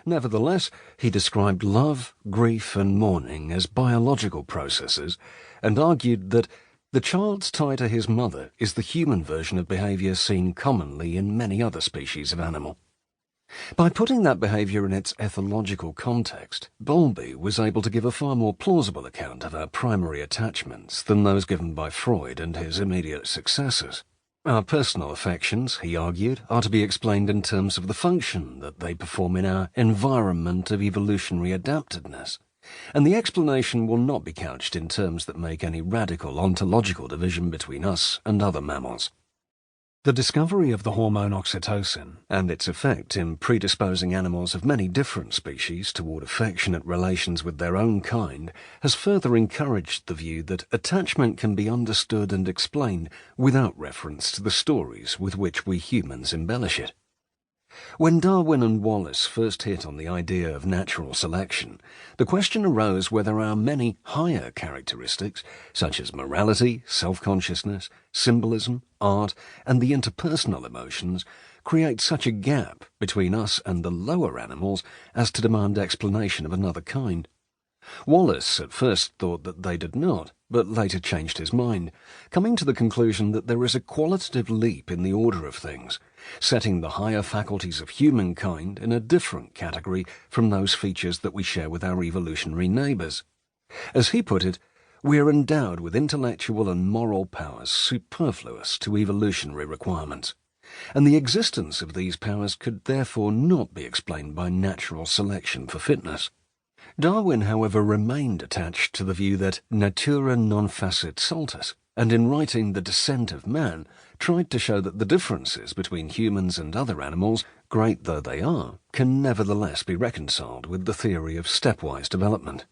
Nevertheless, he described love, grief, and mourning as biological processes and argued that the child's tie to his mother is the human version of behaviour seen commonly in many other species of animal. By putting that behaviour in its ethological context, Bowlby was able to give a far more plausible account of our primary attachments than those given by Freud and his immediate successors. Our personal affections, he argued, are to be explained in terms of the function that they perform in our environment of evolutionary adaptedness, and the explanation will not be couched in terms that make any radical ontological division between us and other mammals. The discovery of the hormone oxytocin and its effect in predisposing animals of many different species toward affectionate relations with their own kind has further encouraged the view that attachment can be understood and explained without reference to the stories with which we humans embellish it. When Darwin and Wallace first hit on the idea of natural selection, the question arose whether our many higher characteristics, such as morality, self-consciousness, symbolism, art, and the interpersonal emotions, create such a gap between us and the lower animals as to demand explanation of another kind. Wallace at first thought that they did not, but later changed his mind, coming to the conclusion that there is a qualitative leap in the order of things, setting the higher faculties of humankind in a different category from those features that we share with our evolutionary neighbours. As he put it, we are endowed with intellectual and moral powers superfluous to evolutionary requirements, and the existence of these powers could therefore not be explained by natural selection for fitness. Darwin, however, remained attached to the view that natura non facit saltus, and in writing The Descent of Man, tried to show that the differences between humans and other animals, great though they are, can nevertheless be reconciled with the theory of stepwise development.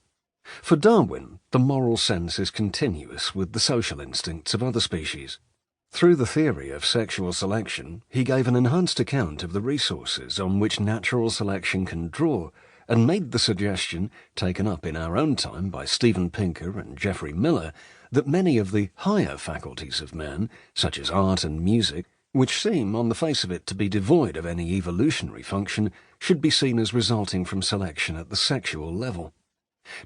For Darwin, the moral sense is continuous with the social instincts of other species. Through the theory of sexual selection, he gave an enhanced account of the resources on which natural selection can draw, and made the suggestion, taken up in our own time by Steven Pinker and Geoffrey Miller, that many of the higher faculties of man, such as art and music, which seem on the face of it to be devoid of any evolutionary function, should be seen as resulting from selection at the sexual level.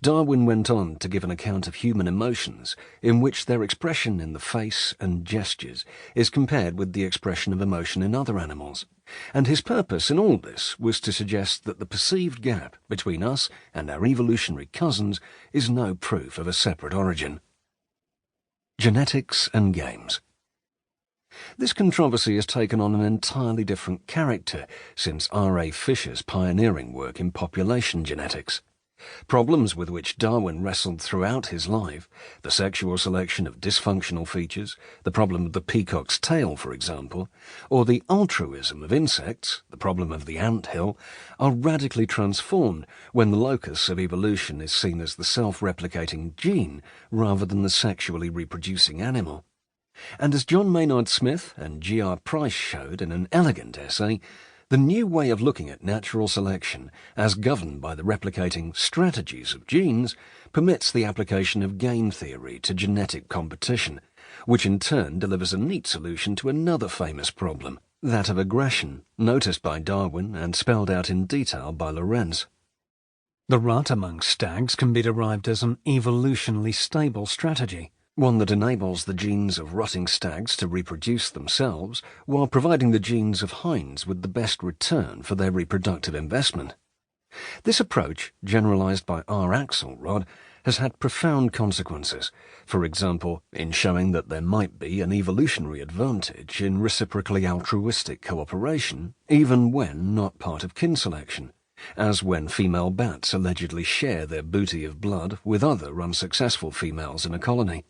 Darwin went on to give an account of human emotions in which their expression in the face and gestures is compared with the expression of emotion in other animals, and his purpose in all this was to suggest that the perceived gap between us and our evolutionary cousins is no proof of a separate origin. Genetics and games. This controversy has taken on an entirely different character since R.A. Fisher's pioneering work in population genetics. Problems with which Darwin wrestled throughout his life, the sexual selection of dysfunctional features, the problem of the peacock's tail, for example, or the altruism of insects, the problem of the ant-hill, are radically transformed when the locus of evolution is seen as the self-replicating gene rather than the sexually reproducing animal. And as John Maynard Smith and G.R. Price showed in an elegant essay, the new way of looking at natural selection, as governed by the replicating strategies of genes, permits the application of game theory to genetic competition, which in turn delivers a neat solution to another famous problem, that of aggression, noticed by Darwin and spelled out in detail by Lorenz. The rut among stags can be derived as an evolutionally stable strategy, one that enables the genes of rutting stags to reproduce themselves while providing the genes of hinds with the best return for their reproductive investment. This approach, generalized by R. Axelrod, has had profound consequences, for example, in showing that there might be an evolutionary advantage in reciprocally altruistic cooperation, even when not part of kin selection, as when female bats allegedly share their booty of blood with other unsuccessful females in a colony.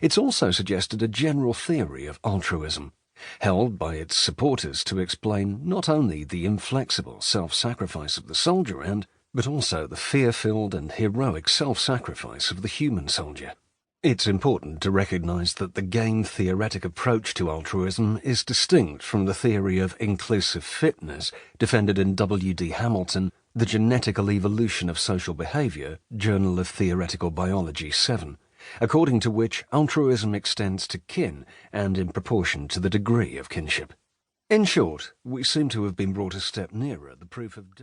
It's also suggested a general theory of altruism, held by its supporters to explain not only the inflexible self-sacrifice of the soldier ant, but also the fear-filled and heroic self-sacrifice of the human soldier. It's important to recognize that the game-theoretic approach to altruism is distinct from the theory of inclusive fitness defended in W.D. Hamilton, The Genetical Evolution of Social Behavior, Journal of Theoretical Biology 7, according to which altruism extends to kin and in proportion to the degree of kinship. In short, we seem to have been brought a step nearer the proof of